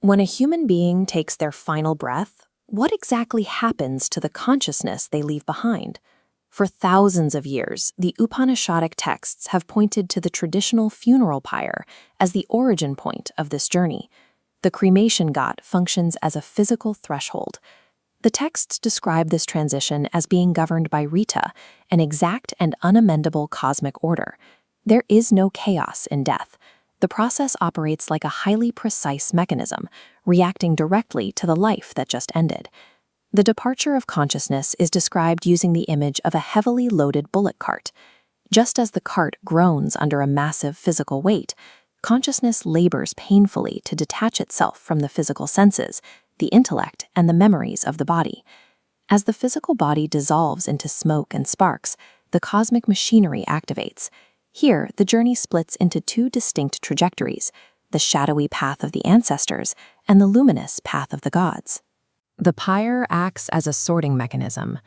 When a human being takes their final breath, what exactly happens to the consciousness they leave behind? For thousands of years, the Upanishadic texts have pointed to the traditional funeral pyre as the origin point of this journey. The cremation ghat functions as a physical threshold. The texts describe this transition as being governed by Rita, an exact and unamendable cosmic order. There is no chaos in death. The process operates like a highly precise mechanism, reacting directly to the life that just ended. The departure of consciousness is described using the image of a heavily loaded bullock cart. Just as the cart groans under a massive physical weight, consciousness labors painfully to detach itself from the physical senses, the intellect, and the memories of the body. As the physical body dissolves into smoke and sparks, the cosmic machinery activates. Here, the journey splits into two distinct trajectories, the shadowy path of the ancestors and the luminous path of the gods. The pyre acts as a sorting mechanism.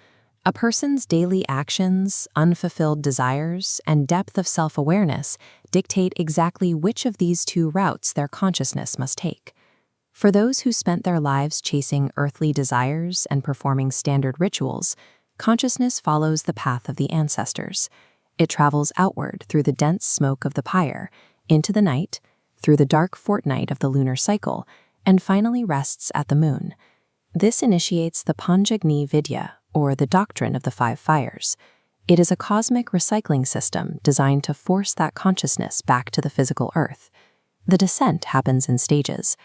A person's daily actions, unfulfilled desires, and depth of self-awareness dictate exactly which of these two routes their consciousness must take. For those who spent their lives chasing earthly desires and performing standard rituals, consciousness follows the path of the ancestors. It travels outward through the dense smoke of the pyre, into the night, through the dark fortnight of the lunar cycle, and finally rests at the moon. This initiates the Pañcāgni Vidyā, or the Doctrine of the Five Fires. It is a cosmic recycling system designed to force that consciousness back to the physical earth. The descent happens in stages.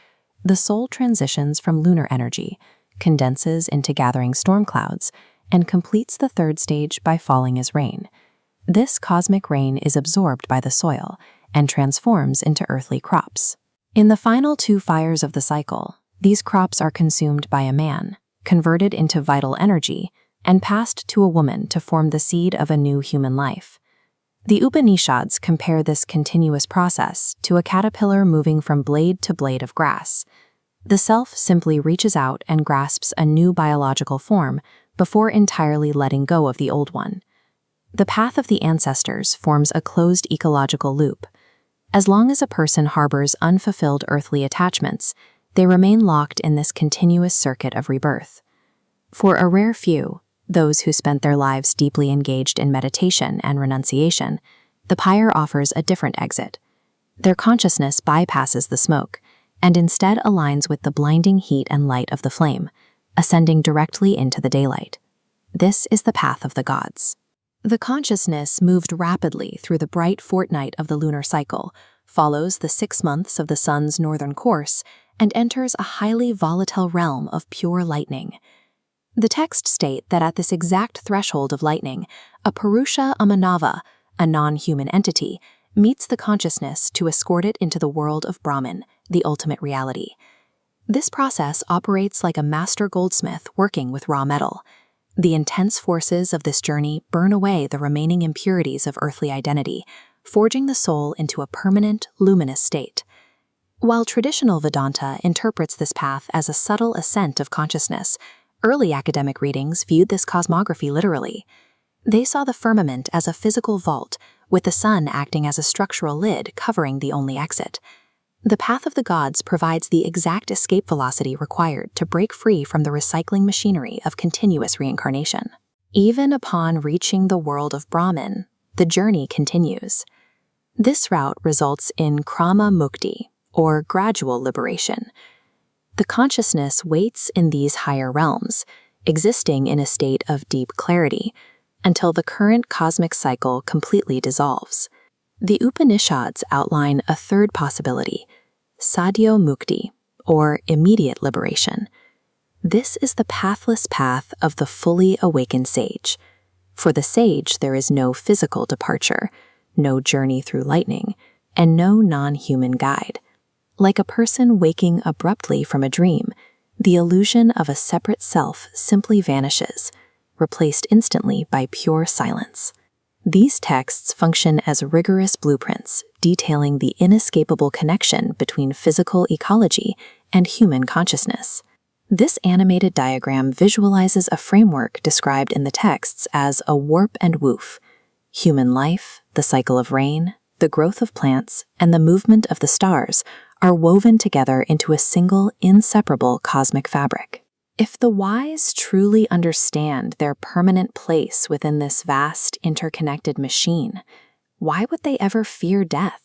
The soul transitions from lunar energy, condenses into gathering storm clouds, and completes the third stage by falling as rain. This cosmic rain is absorbed by the soil and transforms into earthly crops. In the final two fires of the cycle, these crops are consumed by a man, converted into vital energy, and passed to a woman to form the seed of a new human life. The Upanishads compare this continuous process to a caterpillar moving from blade to blade of grass. The self simply reaches out and grasps a new biological form before entirely letting go of the old one. The path of the ancestors forms a closed ecological loop. As long as a person harbors unfulfilled earthly attachments, they remain locked in this continuous circuit of rebirth. For a rare few, those who spent their lives deeply engaged in meditation and renunciation, the pyre offers a different exit. Their consciousness bypasses the smoke and instead aligns with the blinding heat and light of the flame, ascending directly into the daylight. This is the path of the gods. The consciousness moved rapidly through the bright fortnight of the lunar cycle, follows the 6 months of the sun's northern course, and enters a highly volatile realm of pure lightning. The texts state that at this exact threshold of lightning, a Purusha Amanava, a non-human entity, meets the consciousness to escort it into the world of Brahman, the ultimate reality. This process operates like a master goldsmith working with raw metal. The intense forces of this journey burn away the remaining impurities of earthly identity, forging the soul into a permanent, luminous state. While traditional Vedanta interprets this path as a subtle ascent of consciousness, early academic readings viewed this cosmography literally. They saw the firmament as a physical vault, with the sun acting as a structural lid covering the only exit. The path of the gods provides the exact escape velocity required to break free from the recycling machinery of continuous reincarnation. Even upon reaching the world of Brahman, the journey continues. This route results in krama mukti, or gradual liberation. The consciousness waits in these higher realms, existing in a state of deep clarity, until the current cosmic cycle completely dissolves. The Upanishads outline a third possibility, sadhyo mukti, or immediate liberation. This is the pathless path of the fully awakened sage. For the sage, there is no physical departure, no journey through lightning, and no non-human guide. Like a person waking abruptly from a dream, the illusion of a separate self simply vanishes, replaced instantly by pure silence. These texts function as rigorous blueprints, detailing the inescapable connection between physical ecology and human consciousness. This animated diagram visualizes a framework described in the texts as a warp and woof. Human life, the cycle of rain, the growth of plants, and the movement of the stars are woven together into a single, inseparable cosmic fabric. If the wise truly understand their permanent place within this vast, interconnected machine, why would they ever fear death?